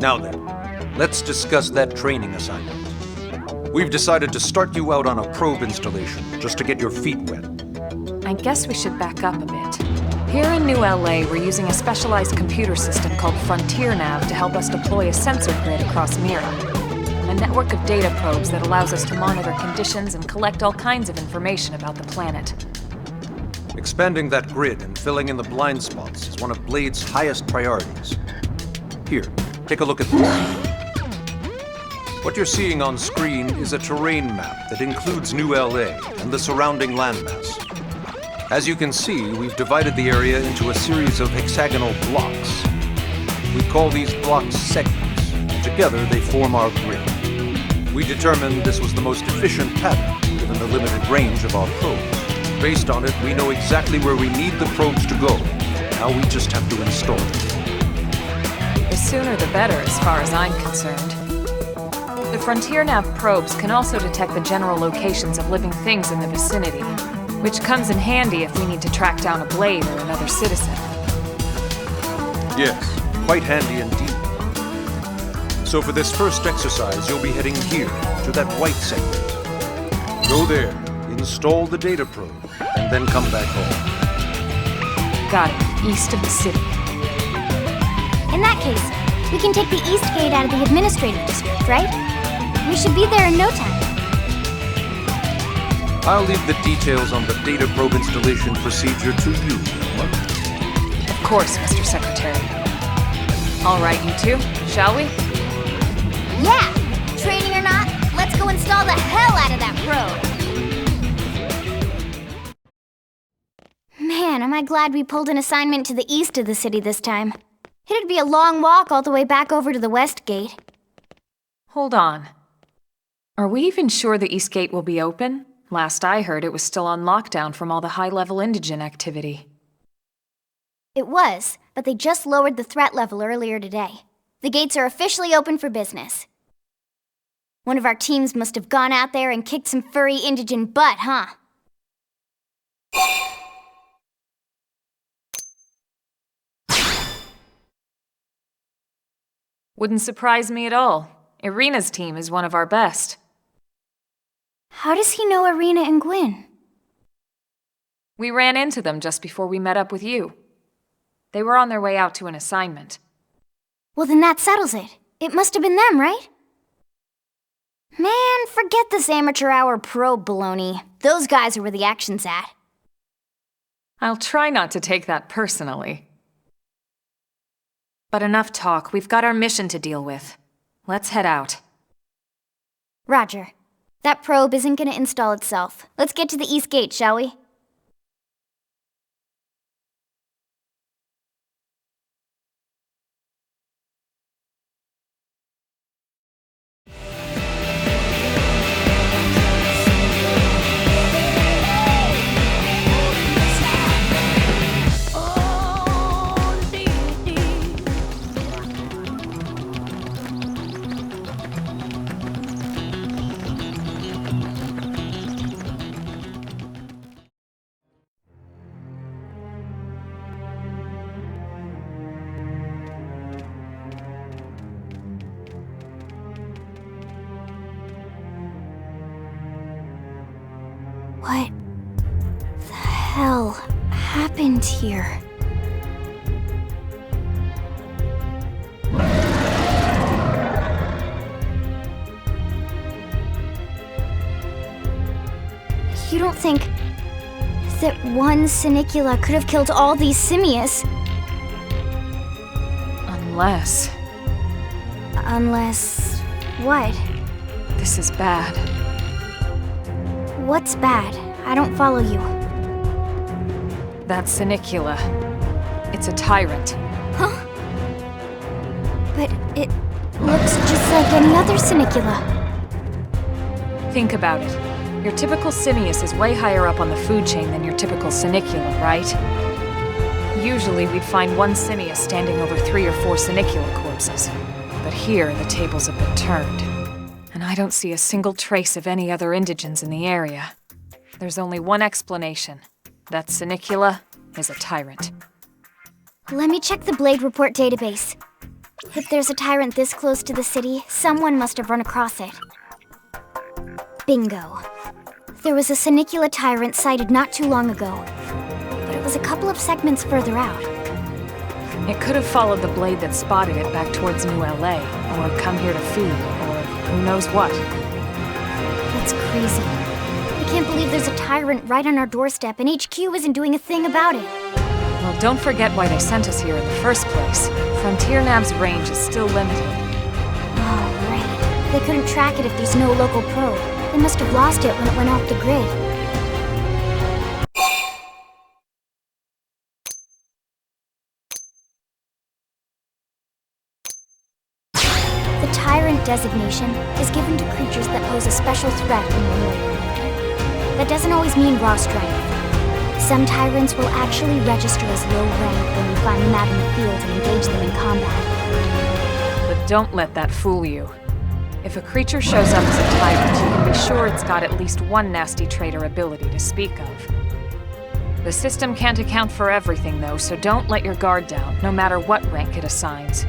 Now then, let's discuss that training assignment. We've decided to start you out on a probe installation, just to get your feet wet. I guess we should back up a bit. Here in New LA, we're using a specialized computer system called Frontier Nav to help us deploy a sensor grid across Mira. A network of data probes that allows us to monitor conditions and collect all kinds of information about the planet. Expanding that grid and filling in the blind spots is one of Blade's highest priorities. Here, take a look at this. What you're seeing on screen is a terrain map that includes New LA and the surrounding landmass. As you can see, we've divided the area into a series of hexagonal blocks. We call these blocks segments. Together, they form our grid. We determined this was the most efficient pattern, given the limited range of our probes. Based on it, we know exactly where we need the probes to go. Now we just have to install them. The sooner the better, as far as I'm concerned. The Frontier Nav probes can also detect the general locations of living things in the vicinity, which comes in handy if we need to track down a Blade or another citizen. Yes, quite handy indeed. So for this first exercise, you'll be heading here, to that white segment. Go there, install the data probe, and then come back home. Got it, east of the city. In that case, we can take the east gate out of the administrative district, right? We should be there in no time. I'll leave the details on the data probe installation procedure to you, Wilma. Of course, Mr. Secretary. All right, you two, shall we? Yeah! Training or not, let's go install the hell out of that probe! Man, am I glad we pulled an assignment to the east of the city this time. It'd be a long walk all the way back over to the west gate. Hold on. Are we even sure the east gate will be open? Last I heard, it was still on lockdown from all the high-level indigent activity. It was, but they just lowered the threat level earlier today. The gates are officially open for business. One of our teams must have gone out there and kicked some furry indigent butt, huh? Wouldn't surprise me at all. Irina's team is one of our best. How does he know Irina and Gwyn? We ran into them just before we met up with you. They were on their way out to an assignment. Well, then that settles it. It must have been them, right? Man, forget this amateur hour probe baloney. Those guys are where the action's at. I'll try not to take that personally. But enough talk. We've got our mission to deal with. Let's head out. Roger. That probe isn't gonna install itself. Let's get to the east gate, shall we? What the hell happened here? You don't think that one Sinicula could have killed all these simius? Unless... Unless... what? This is bad. What's bad? I don't follow you. That's Sinicula. It's a tyrant. Huh? But it looks just like any other Sinicula. Think about it. Your typical simius is way higher up on the food chain than your typical Sinicula, right? Usually we'd find one simius standing over 3 or 4 Sinicula corpses. But here, the tables have been turned. And I don't see a single trace of any other indigents in the area. There's only one explanation. That Sinicula is a tyrant. Let me check the Blade Report database. If there's a tyrant this close to the city, someone must have run across it. Bingo. There was a Senicula tyrant sighted not too long ago, but it was a couple of segments further out. It could have followed the blade that spotted it back towards New LA, or come here to feed, or who knows what. That's crazy. I can't believe there's a tyrant right on our doorstep and HQ isn't doing a thing about it. Well, don't forget why they sent us here in the first place. Frontier Nav's range is still limited. Oh, right. They couldn't track it if there's no local probe. They must have lost it when it went off the grid. The Tyrant designation is given to creatures that pose a special threat in one way or another. That doesn't always mean raw strength. Some Tyrants will actually register as low rank when we find them out in the field and engage them in combat. But don't let that fool you. If a creature shows up as a tyrant, you can be sure it's got at least one nasty trait or ability to speak of. The system can't account for everything, though, so don't let your guard down, no matter what rank it assigns.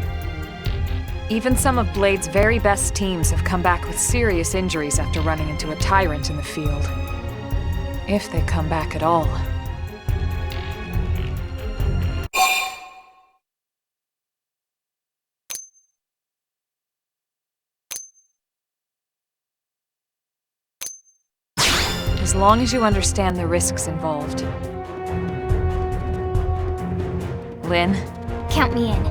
Even some of Blade's very best teams have come back with serious injuries after running into a tyrant in the field. If they come back at all. As long as you understand the risks involved. Lynn? Count me in.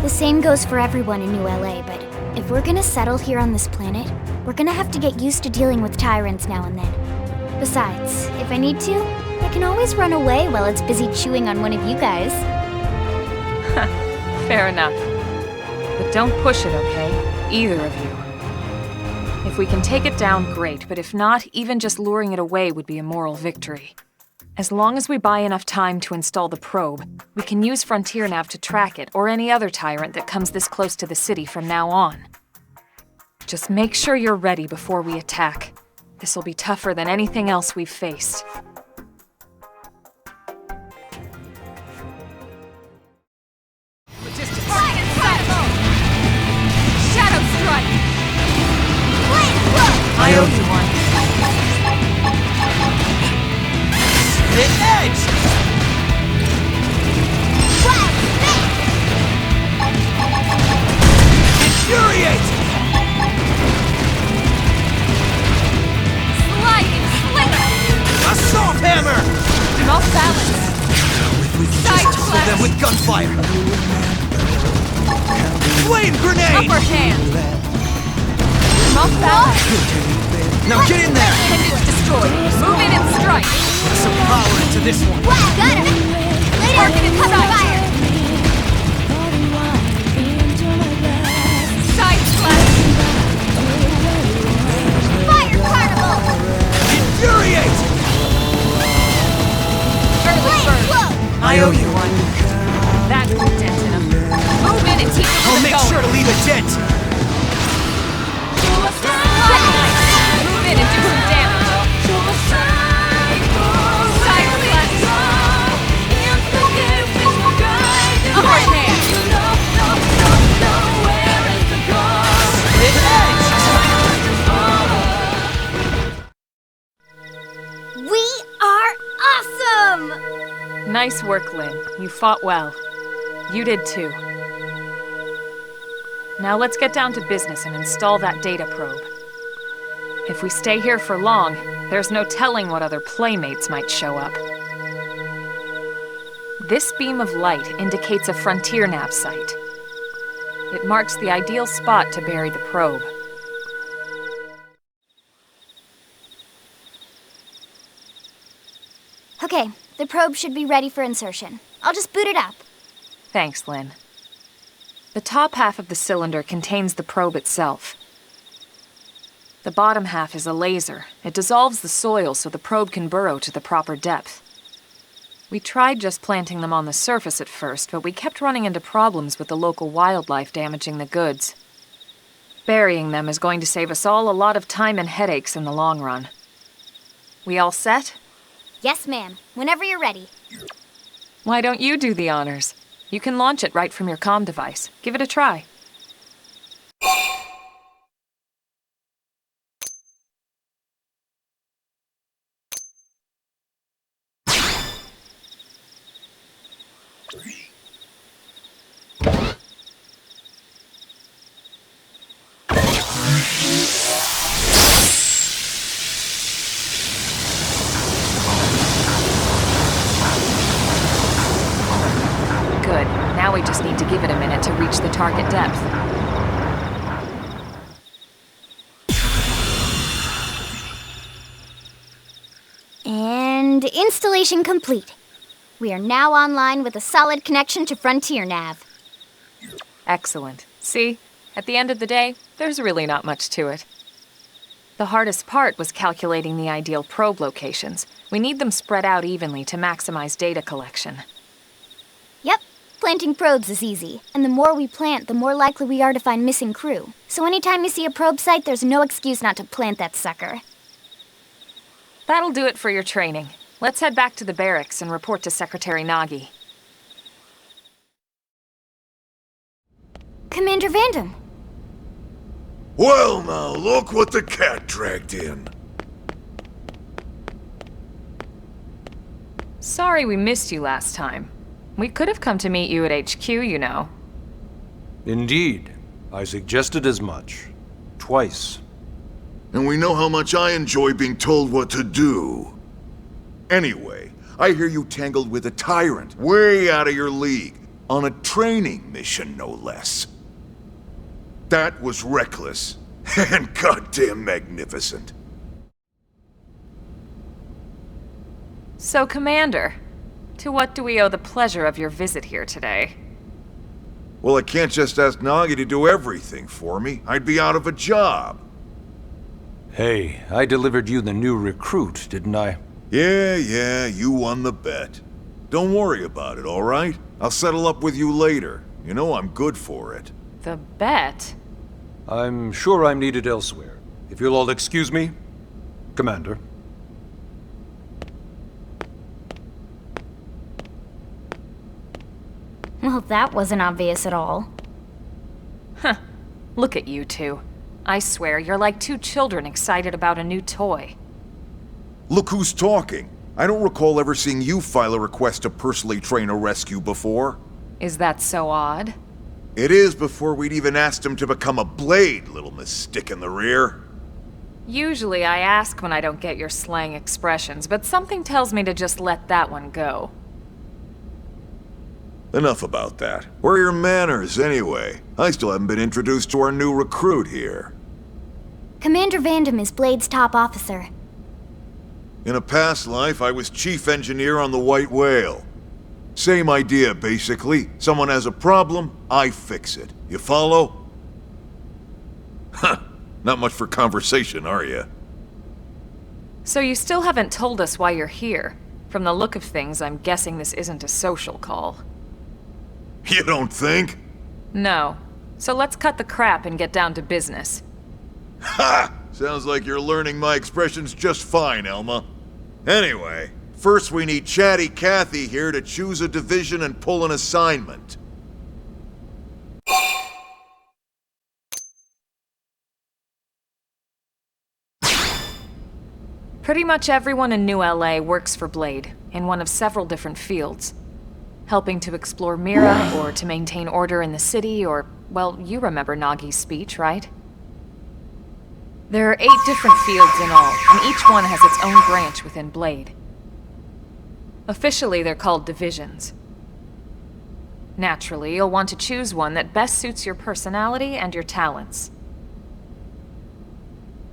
The same goes for everyone in New LA, but if we're gonna settle here on this planet, we're gonna have to get used to dealing with tyrants now and then. Besides, if I need to, I can always run away while it's busy chewing on one of you guys. Fair enough. But don't push it, okay? Either of you. If we can take it down, great, but if not, even just luring it away would be a moral victory. As long as we buy enough time to install the probe, we can use Frontier Nav to track it, or any other tyrant that comes this close to the city from now on. Just make sure you're ready before we attack. This'll be tougher than anything else we've faced. Shadow Strike! I owe you one. The edge! Infuriate! Sliding slinger! Assault hammer! Off balance! Side Kill them with gunfire! Flame grenade! upper hand! Off balance! Now get in there! Appendage destroyed! Move in and strike! Put some power into this one! Got him! Target and fire! Side slash! Fire carnival! Infuriate! Early bird! I owe you one. That's the dent in him. Move in and teach him I'll to make go! sure to leave a dent! Move in and do some damage! Side slash! Upper hand! We are awesome! Nice work, Lynn. You fought well. You did too. Now let's get down to business and install that data probe. If we stay here for long, there's no telling what other playmates might show up. This beam of light indicates a Frontier Nav site. It marks the ideal spot to bury the probe. Okay, the probe should be ready for insertion. I'll just boot it up. Thanks, Lynn. The top half of the cylinder contains the probe itself. The bottom half is a laser. It dissolves the soil so the probe can burrow to the proper depth. We tried just planting them on the surface at first, but we kept running into problems with the local wildlife damaging the goods. Burying them is going to save us all a lot of time and headaches in the long run. We all set? Yes, ma'am. Whenever you're ready. Why don't you do the honors? You can launch it right from your comm device. Give it a try. Good. Now we just need to give it a minute to reach the target depth. And installation complete. We are now online with a solid connection to Frontier Nav. Excellent. See? At the end of the day, there's really not much to it. The hardest part was calculating the ideal probe locations. We need them spread out evenly to maximize data collection. Yep, planting probes is easy, and the more we plant, the more likely we are to find missing crew. So anytime you see a probe site, there's no excuse not to plant that sucker. That'll do it for your training. Let's head back to the barracks and report to Secretary Nagi. Commander Vandam. Well now, look what the cat dragged in. Sorry we missed you last time. We could have come to meet you at HQ, you know. Indeed. I suggested as much. Twice. And we know how much I enjoy being told what to do. Anyway, I hear you tangled with a tyrant, way out of your league, on a training mission, no less. That was reckless, and goddamn magnificent. So, Commander, to what do we owe the pleasure of your visit here today? Well, I can't just ask Nagi to do everything for me. I'd be out of a job. Hey, I delivered you the new recruit, didn't I? Yeah, you won the bet. Don't worry about it, all right? I'll settle up with you later. You know I'm good for it. The bet? I'm sure I'm needed elsewhere. If you'll all excuse me, Commander. Well, that wasn't obvious at all. Huh. Look at you two. I swear, you're like two children excited about a new toy. Look who's talking. I don't recall ever seeing you file a request to personally train a rescue before. Is that so odd? It is before we'd even asked him to become a blade, little Miss Stick in the Rear. Usually I ask when I don't get your slang expressions, but something tells me to just let that one go. Enough about that. Where are your manners, anyway? I still haven't been introduced to our new recruit here. Commander Vandam is Blade's top officer. In a past life, I was chief engineer on the White Whale. Same idea, basically. Someone has a problem, I fix it. You follow? Huh. Not much for conversation, are you? So you still haven't told us why you're here. From the look of things, I'm guessing this isn't a social call. You don't think? No. So let's cut the crap and get down to business. Ha! Sounds like you're learning my expressions just fine, Elma. Anyway, first we need Chatty Cathy here to choose a division and pull an assignment. Pretty much everyone in New LA works for Blade, in one of several different fields. Helping to explore Mira, or to maintain order in the city, or, well, you remember Nagi's speech, right? There are 8 different fields in all, and each one has its own branch within Blade. Officially, they're called divisions. Naturally, you'll want to choose one that best suits your personality and your talents.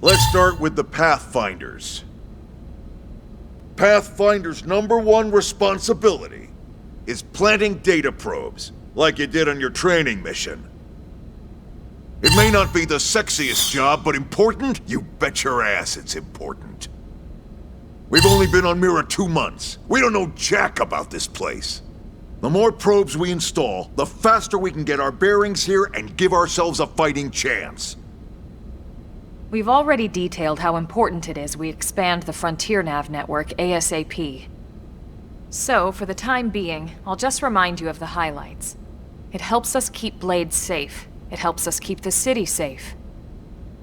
Let's start with the Pathfinders. Pathfinder's #1 responsibility is planting data probes, like you did on your training mission. It may not be the sexiest job, but important? You bet your ass it's important. We've only been on Mira 2 months. We don't know jack about this place. The more probes we install, the faster we can get our bearings here and give ourselves a fighting chance. We've already detailed how important it is we expand the Frontier Nav network ASAP. So, for the time being, I'll just remind you of the highlights. It helps us keep Blade safe. It helps us keep the city safe.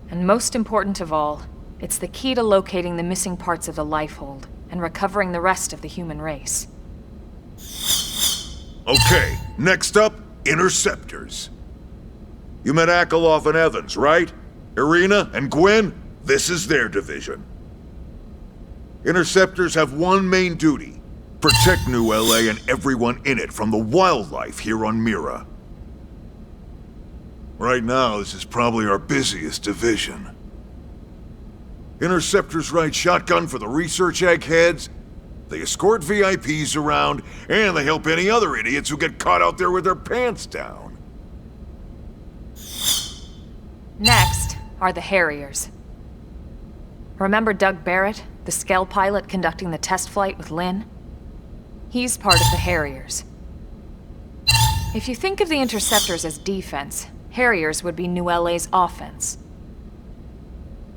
And most important of all, it's the key to locating the missing parts of the Lifehold and recovering the rest of the human race. Okay, next up, Interceptors. You met Akalov and Evans, right? Irina and Gwen? This is their division. Interceptors have one main duty: protect New LA and everyone in it from the wildlife here on Mira. Right now, this is probably our busiest division. Interceptors ride shotgun for the research eggheads, they escort VIPs around, and they help any other idiots who get caught out there with their pants down. Next are the Harriers. Remember Doug Barrett, the Skell pilot conducting the test flight with Lynn? He's part of the Harriers. If you think of the Interceptors as defense, Harriers would be New LA's offense.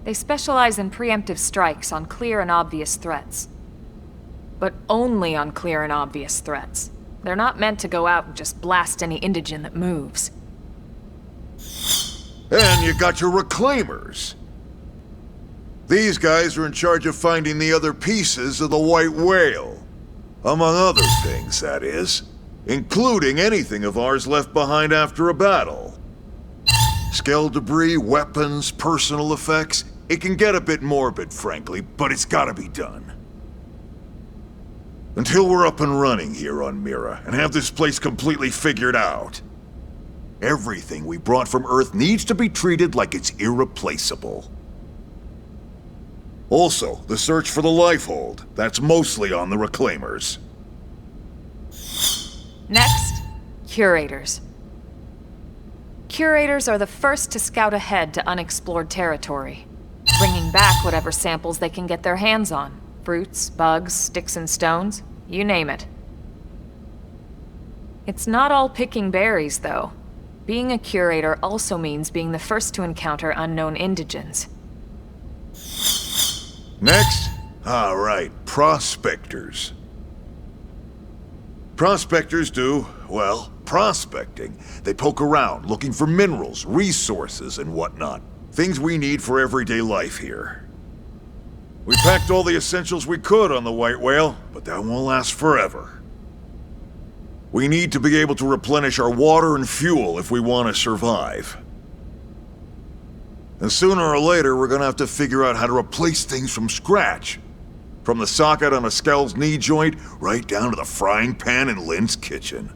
They specialize in preemptive strikes on clear and obvious threats. But only on clear and obvious threats. They're not meant to go out and just blast any indigen that moves. And you got your Reclaimers. These guys are in charge of finding the other pieces of the White Whale. Among other things, that is. Including anything of ours left behind after a battle. Skell debris, weapons, personal effects. It can get a bit morbid, frankly, but it's gotta be done. Until we're up and running here on Mira, and have this place completely figured out, everything we brought from Earth needs to be treated like it's irreplaceable. Also, the search for the Lifehold. That's mostly on the Reclaimers. Next, Curators. Curators are the first to scout ahead to unexplored territory, bringing back whatever samples they can get their hands on. Fruits, bugs, sticks and stones, you name it. It's not all picking berries, though. Being a curator also means being the first to encounter unknown indigens. Next? All right, prospectors. Prospectors do, well, prospecting. They poke around, looking for minerals, resources, and whatnot. Things we need for everyday life here. We packed all the essentials we could on the White Whale, but that won't last forever. We need to be able to replenish our water and fuel if we want to survive. And sooner or later, we're gonna have to figure out how to replace things from scratch. From the socket on a Skell's knee joint, right down to the frying pan in Lynn's kitchen.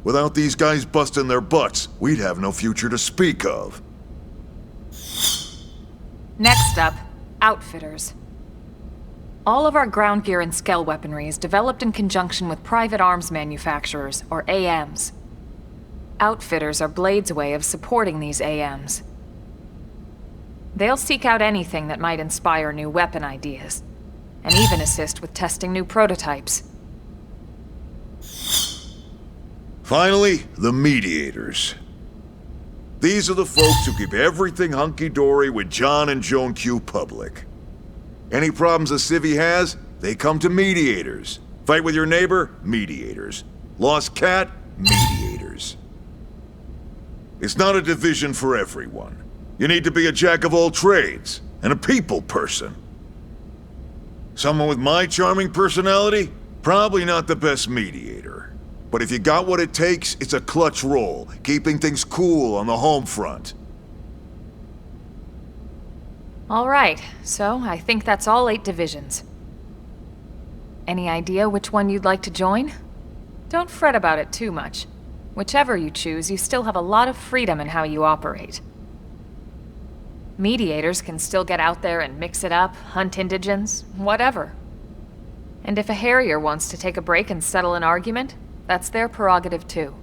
Without these guys busting their butts, we'd have no future to speak of. Next up, Outfitters. All of our ground gear and Skell weaponry is developed in conjunction with private arms manufacturers, or AMs. Outfitters are Blade's way of supporting these AMs. They'll seek out anything that might inspire new weapon ideas, and even assist with testing new prototypes. Finally, the Mediators. These are the folks who keep everything hunky-dory with John and Joan Q public. Any problems a civvy has, they come to Mediators. Fight with your neighbor? Mediators. Lost cat? Mediators. It's not a division for everyone. You need to be a jack of all trades, and a people person. Someone with my charming personality? Probably not the best mediator. But if you got what it takes, it's a clutch role, keeping things cool on the home front. All right, so I think that's all 8 divisions. Any idea which one you'd like to join? Don't fret about it too much. Whichever you choose, you still have a lot of freedom in how you operate. Mediators can still get out there and mix it up, hunt indigens, whatever. And if a Harrier wants to take a break and settle an argument, that's their prerogative too.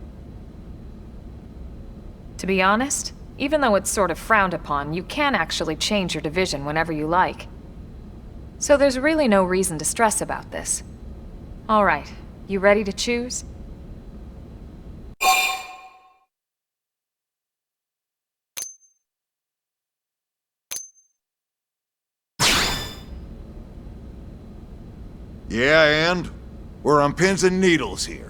To be honest, even though it's sort of frowned upon, you can actually change your division whenever you like. So there's really no reason to stress about this. All right, you ready to choose? Yeah, and? We're on pins and needles here.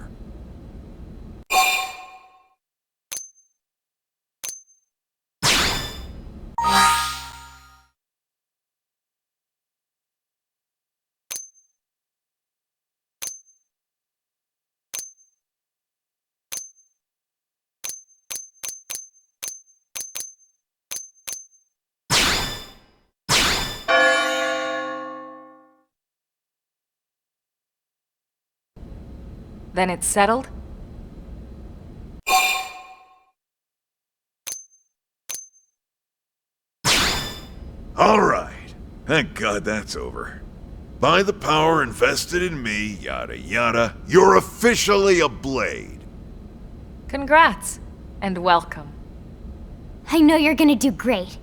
Then it's settled? All right. Thank God that's over. By the power invested in me, yada yada, you're officially a Blade. Congrats, and welcome. I know you're gonna do great.